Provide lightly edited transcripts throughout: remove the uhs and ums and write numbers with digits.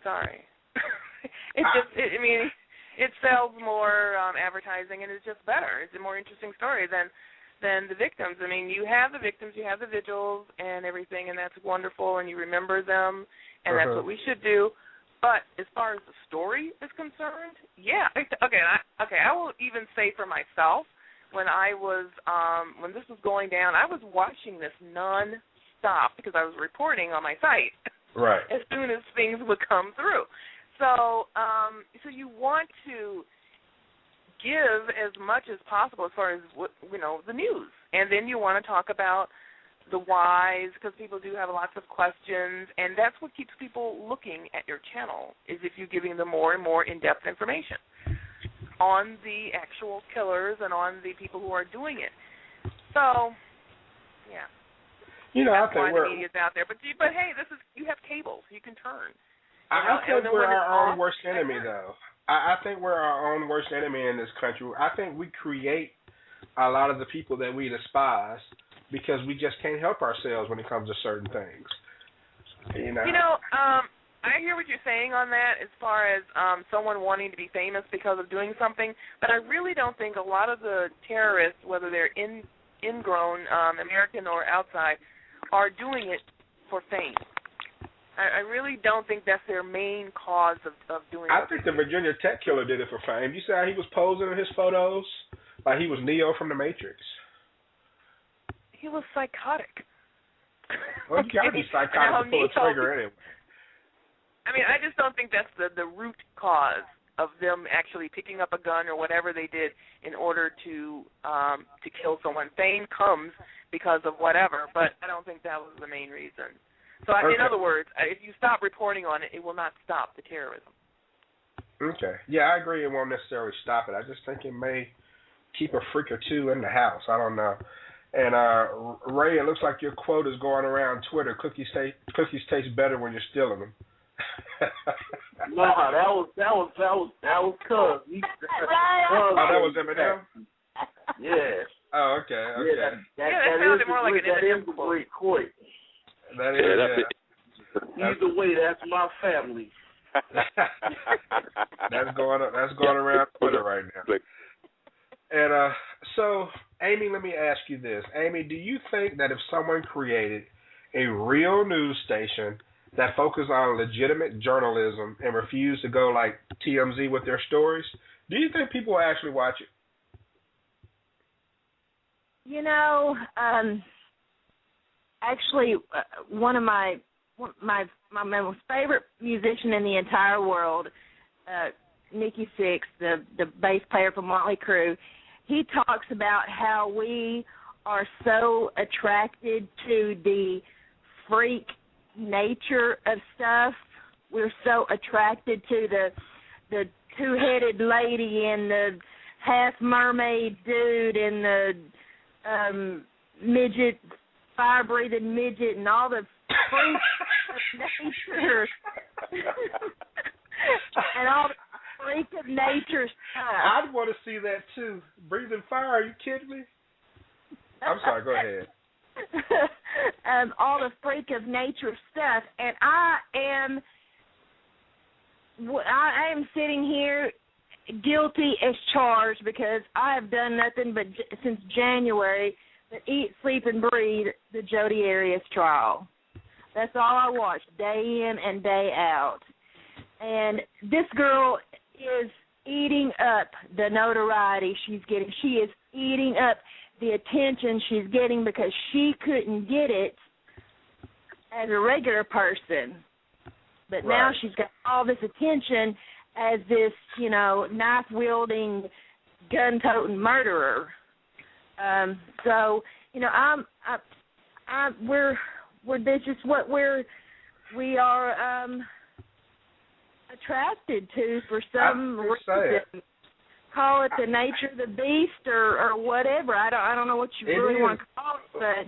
Sorry. I mean, it sells more advertising, and it's just better. It's a more interesting story than the victims. I mean, you have the victims, you have the vigils and everything, and that's wonderful, and you remember them, and that's what we should do. But as far as the story is concerned, yeah. Okay, I will even say for myself, when I was when this was going down, I was watching this non-stop because I was reporting on my site. Right. As soon as things would come through. So you want to give as much as possible as far as the news, and then you want to talk about the whys, because people do have lots of questions, and that's what keeps people looking at your channel, is if you're giving them more and more in-depth information on the actual killers and on the people who are doing it. So, yeah. I think the media's out there, but hey, you have cable, so you can turn. I think we're our own worst enemy, though. I think we're our own worst enemy in this country. I think we create a lot of the people that we despise because we just can't help ourselves when it comes to certain things. I hear what you're saying on that as far as someone wanting to be famous because of doing something, but I really don't think a lot of the terrorists, whether they're ingrown, American or outside, are doing it for fame. I really don't think that's their main cause of doing it. I think the Virginia Tech killer did it for fame. You see how he was posing in his photos? Like he was Neo from The Matrix. He was psychotic. Well, you got to be psychotic to pull a trigger anyway. I mean, I just don't think that's the root cause of them actually picking up a gun or whatever they did in order to kill someone. Fame comes because of whatever, but I don't think that was the main reason. So, in other words, if you stop reporting on it, it will not stop the terrorism. Okay. Yeah, I agree it won't necessarily stop it. I just think it may keep a freak or two in the house. I don't know. And, Ray, it looks like your quote is going around Twitter. Cookies taste better when you're stealing them. No, that was Cuz. Oh, that was Eminem? Yeah. Oh, okay. Yeah, that sounded more like an Eminem quote. That is, Either way, that's my family. That's going around Twitter right now. And so, Amy, let me ask you this. Amy, do you think that if someone created a real news station that focused on legitimate journalism and refused to go like TMZ with their stories, do you think people will actually watch it? Actually, one of my most favorite musician in the entire world, Nikki Sixx, the bass player for Motley Crue, he talks about how we are so attracted to the freak nature of stuff. We're so attracted to the two-headed lady and the half mermaid dude and the midget, fire-breathing midget, and all the freaks of nature. And all the freak of nature stuff. I'd want to see that too. Breathing fire, are you kidding me? I'm sorry, go ahead. All the freak of nature stuff, and I am sitting here guilty as charged because I have done nothing but since January but eat, sleep, and breathe the Jodi Arias trial. That's all I watch day in and day out. And this girl is eating up the notoriety she's getting. She is eating up the attention she's getting because she couldn't get it as a regular person. But now she's got all this attention as this, knife-wielding, gun-toting murderer. That's just what we are attracted to for some reason. Call it the nature of the beast or whatever. I don't know what you really want to call it, but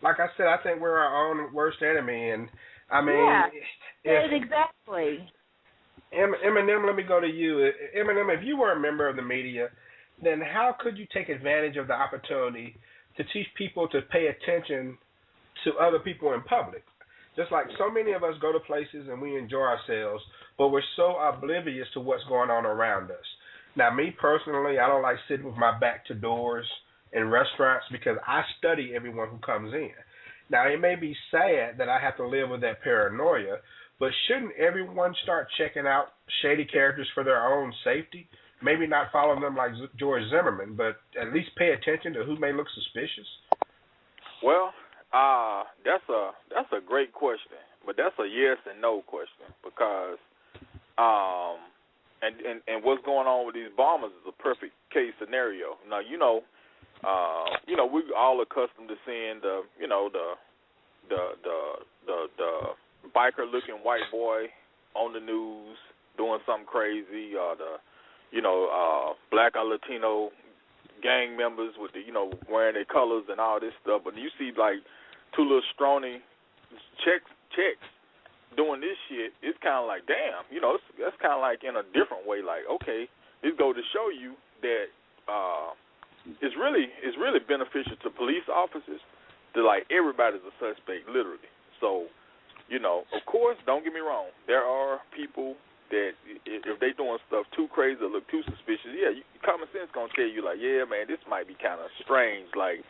like I said, I think we're our own worst enemy, and I mean, exactly. Eminem, let me go to you. Eminem, if you were a member of the media, then how could you take advantage of the opportunity to teach people to pay attention to other people in public? Just like so many of us go to places and we enjoy ourselves, but we're so oblivious to what's going on around us. Now, me personally, I don't like sitting with my back to doors in restaurants because I study everyone who comes in. Now, it may be sad that I have to live with that paranoia, but shouldn't everyone start checking out shady characters for their own safety? Maybe not follow them like George Zimmerman, but at least pay attention to who may look suspicious? Well, that's a great question, but that's a yes and no question because and what's going on with these bombers is a perfect case scenario. Now, we're all accustomed to seeing the biker looking white boy on the news doing something crazy, or the black or Latino gang members with the wearing their colors and all this stuff. But you see like two little scrawny checks doing this shit. It's kind of like, damn, that's kind of like in a different way. Like, okay, this go to show you that it's really beneficial to police officers to like everybody's a suspect, literally. So, of course, don't get me wrong. There are people that if they doing stuff too crazy or look too suspicious, common sense gonna tell you like, yeah, man, this might be kind of strange. Like,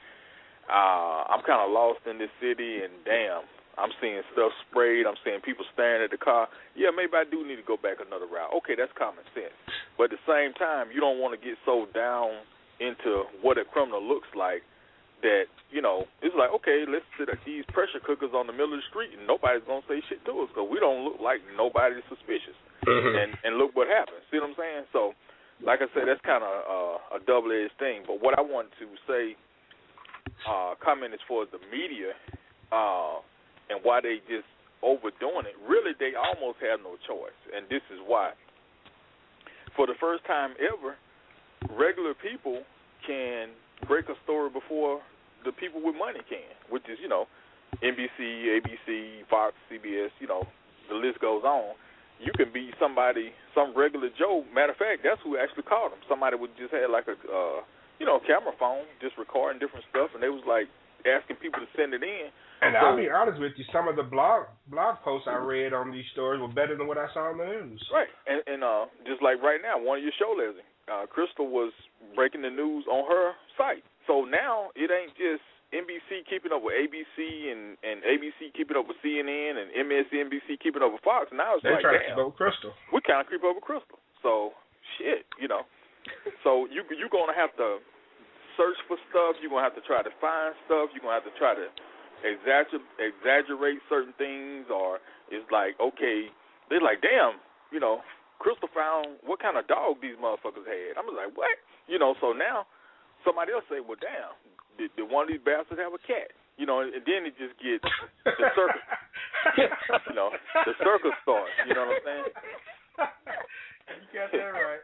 I'm kind of lost in this city, and damn, I'm seeing stuff sprayed. I'm seeing people staring at the car. Yeah, maybe I do need to go back another route. Okay, that's common sense. But at the same time, you don't want to get so down into what a criminal looks like that, it's like, okay, let's sit at these pressure cookers on the middle of the street and nobody's going to say shit to us because we don't look like nobody's suspicious. And look what happens. See what I'm saying? So, like I said, that's kind of a double-edged thing. But what I want to say, comment as far as the media and why they just overdoing it, really they almost have no choice. And this is why. For the first time ever, regular people can break a story before the people with money can, which is, NBC, ABC, Fox, CBS, the list goes on. You can be somebody, some regular Joe. Matter of fact, that's who actually called them. Somebody would just had like a, camera phone, just recording different stuff, and they was like asking people to send it in. And I'll be honest with you, some of the blog posts I read on these stories were better than what I saw on the news. Right, and just like right now, one of your show lessons, Crystal was breaking the news on her site. So now it ain't just NBC keeping up with ABC and ABC keeping up with CNN and MSNBC keeping up with Fox. Now it's they're like, trying damn, to keep up with Crystal. We kind of creep up with Crystal. So, shit, So you're going to have to search for stuff. You're going to have to try to find stuff. You're going to have to try to exaggerate certain things. Or it's like, okay, they're like, damn, Crystal found what kind of dog these motherfuckers had. I'm like, what? So now somebody else say, well, damn, did one of these bastards have a cat? And then it just gets the circus. The circus starts. You know what I'm saying? You got that right.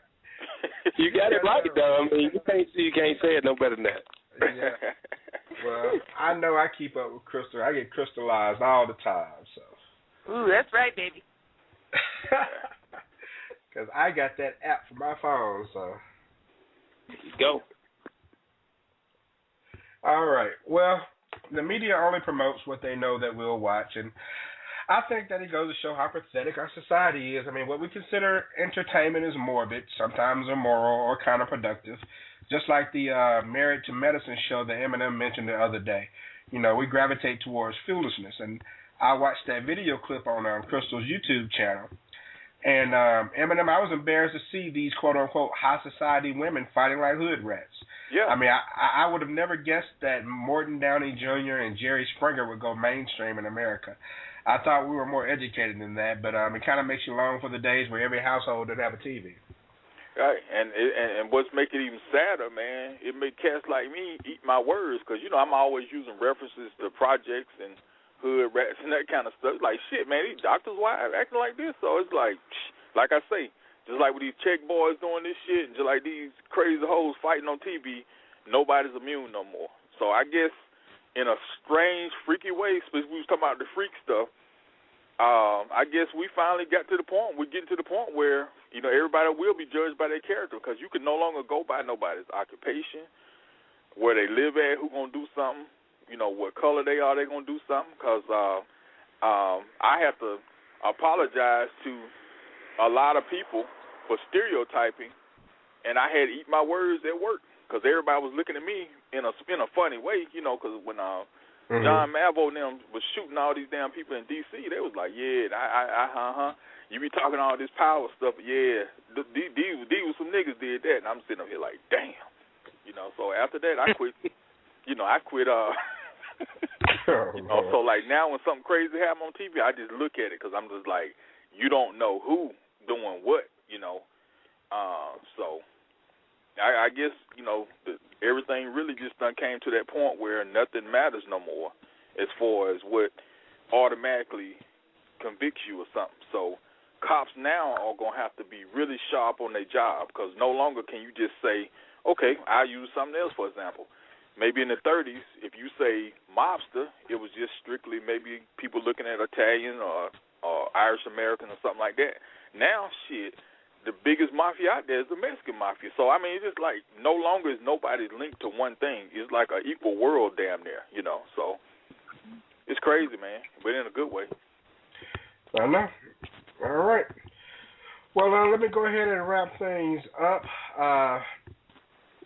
You got it right, though. I mean, you can't say it no better than that. Yeah. Well, I know I keep up with Crystal. I get crystallized all the time. So. Ooh, that's right, baby. Because I got that app for my phone, so. Go. All right. Well, the media only promotes what they know that we'll watch, and I think that it goes to show how pathetic our society is. I mean, what we consider entertainment is morbid, sometimes immoral, or counterproductive, just like the Married to Medicine show that Eminem mentioned the other day. We gravitate towards foolishness, and I watched that video clip on Crystal's YouTube channel. And Eminem, I was embarrassed to see these quote-unquote high society women fighting like hood rats. Yeah. I mean, I would have never guessed that Morton Downey Jr. and Jerry Springer would go mainstream in America. I thought we were more educated than that, but it kind of makes you long for the days where every household would have a TV. Right, and what's making it even sadder, man, it make cats like me eat my words, because, I'm always using references to projects and hood rats and that kind of stuff. Like, shit, man, these doctors' wives acting like this. So it's like I say, just like with these check boys doing this shit, and just like these crazy hoes fighting on TV, nobody's immune no more. So I guess in a strange, freaky way, we was talking about the freak stuff, I guess we finally got to the point, we're getting to the point where, everybody will be judged by their character, because you can no longer go by nobody's occupation, where they live at, who going to do something, what color they are, they going to do something, because I have to apologize to a lot of people for stereotyping, and I had to eat my words at work because everybody was looking at me in a funny way, because when John Mavo and them was shooting all these damn people in D.C., they was like, yeah, you be talking all this power stuff, yeah, these some niggas did that, and I'm sitting up here like, damn, so after that I quit, I quit, so like now when something crazy happen on TV, I just look at it because I'm just like, you don't know who doing what, so I guess, everything really just done came to that point where nothing matters no more as far as what automatically convicts you or something. So cops now are going to have to be really sharp on their job because no longer can you just say, okay, I'll use something else, for example. Maybe in the 30s, if you say mobster, it was just strictly maybe people looking at Italian or Irish American or something like that. Now, shit, the biggest mafia out there is the Mexican mafia. So, I mean, it's just like no longer is nobody linked to one thing. It's like an equal world damn near, So it's crazy, man, but in a good way. I know. All right. Well, let me go ahead and wrap things up.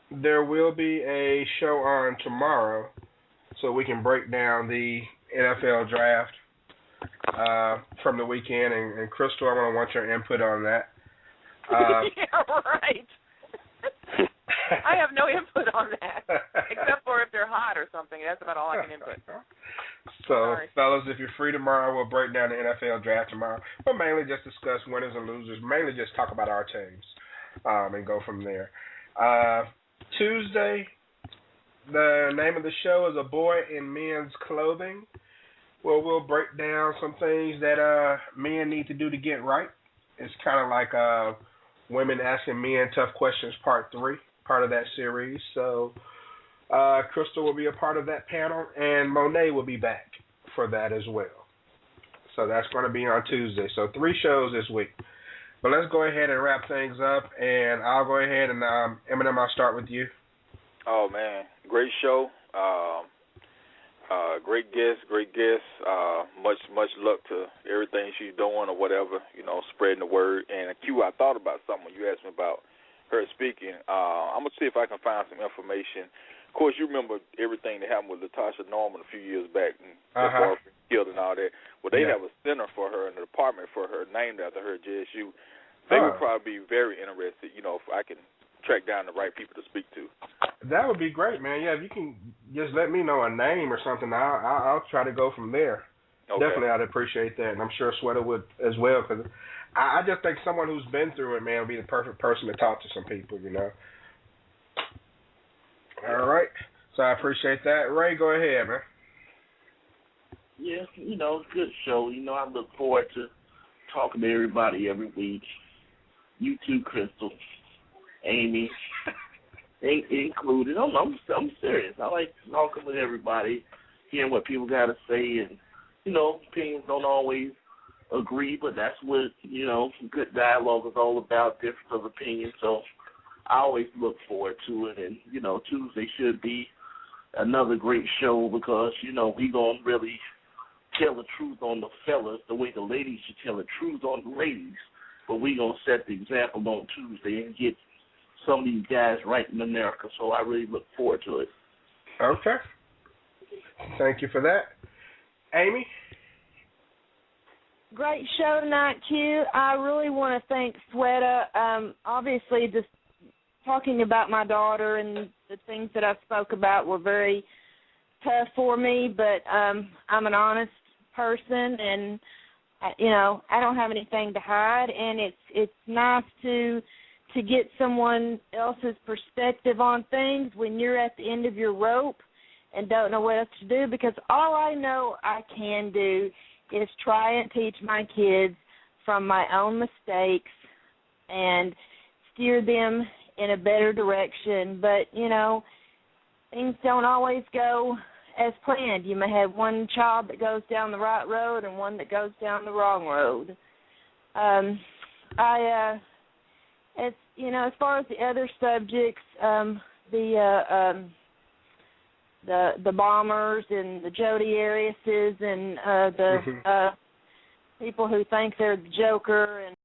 There will be a show on tomorrow so we can break down the NFL draft from the weekend. And Crystal, I'm going to want your input on that. Yeah, right. I have no input on that, except for if they're hot or something. That's about all I can input. So, fellas, if you're free tomorrow, we'll break down the NFL draft tomorrow. But mainly just discuss winners and losers. Mainly just talk about our teams and go from there. Tuesday, the name of the show is A Boy in Men's Clothing. Well, we'll break down some things that men need to do to get right. It's kind of like Women Asking Men Tough Questions Part 3, part of that series. So Crystal will be a part of that panel, and Monet will be back for that as well. So that's going to be on Tuesday. So 3 shows this week. But let's go ahead and wrap things up, and I'll go ahead and, Eminem, I'll start with you. Oh, man, great show. Great guest. Much luck to everything she's doing or whatever, spreading the word. And Q, I thought about something when you asked me about her speaking. I'm going to see if I can find some information. Of course, you remember everything that happened with Latasha Norman a few years back and her boyfriend killed and all that. Well, they have a center for her, an department for her named after her at JSU. They would probably be very interested, if I can track down the right people to speak to. That would be great, man. Yeah, if you can just let me know a name or something, I'll try to go from there. Okay. Definitely, I'd appreciate that, and I'm sure Sweta would as well, because I just think someone who's been through it, man, would be the perfect person to talk to some people, All right. So I appreciate that. Ray, go ahead, man. Yeah, good show. I look forward to talking to everybody every week. You too, Crystal, Amy, included. I'm serious. I like talking with everybody, hearing what people got to say, and opinions don't always agree, but that's what good dialogue is all about. Difference of opinion. So I always look forward to it, and Tuesday should be another great show because we gonna really tell the truth on the fellas the way the ladies should tell the truth on the ladies. But we gonna set the example on Tuesday and get some of these guys right in America. So I really look forward to it. Okay. Thank you for that. Amy? Great show tonight, Q. I really want to thank Sweta. Obviously, just talking about my daughter and the things that I spoke about were very tough for me, but I'm an honest person, and I don't have anything to hide, and it's nice to get someone else's perspective on things when you're at the end of your rope and don't know what else to do, because all I know I can do is try and teach my kids from my own mistakes and steer them in a better direction. But, things don't always go as planned. You may have one child that goes down the right road and one that goes down the wrong road. As far as the other subjects, the bombers and the Jodi Ariases and the people who think they're the Joker and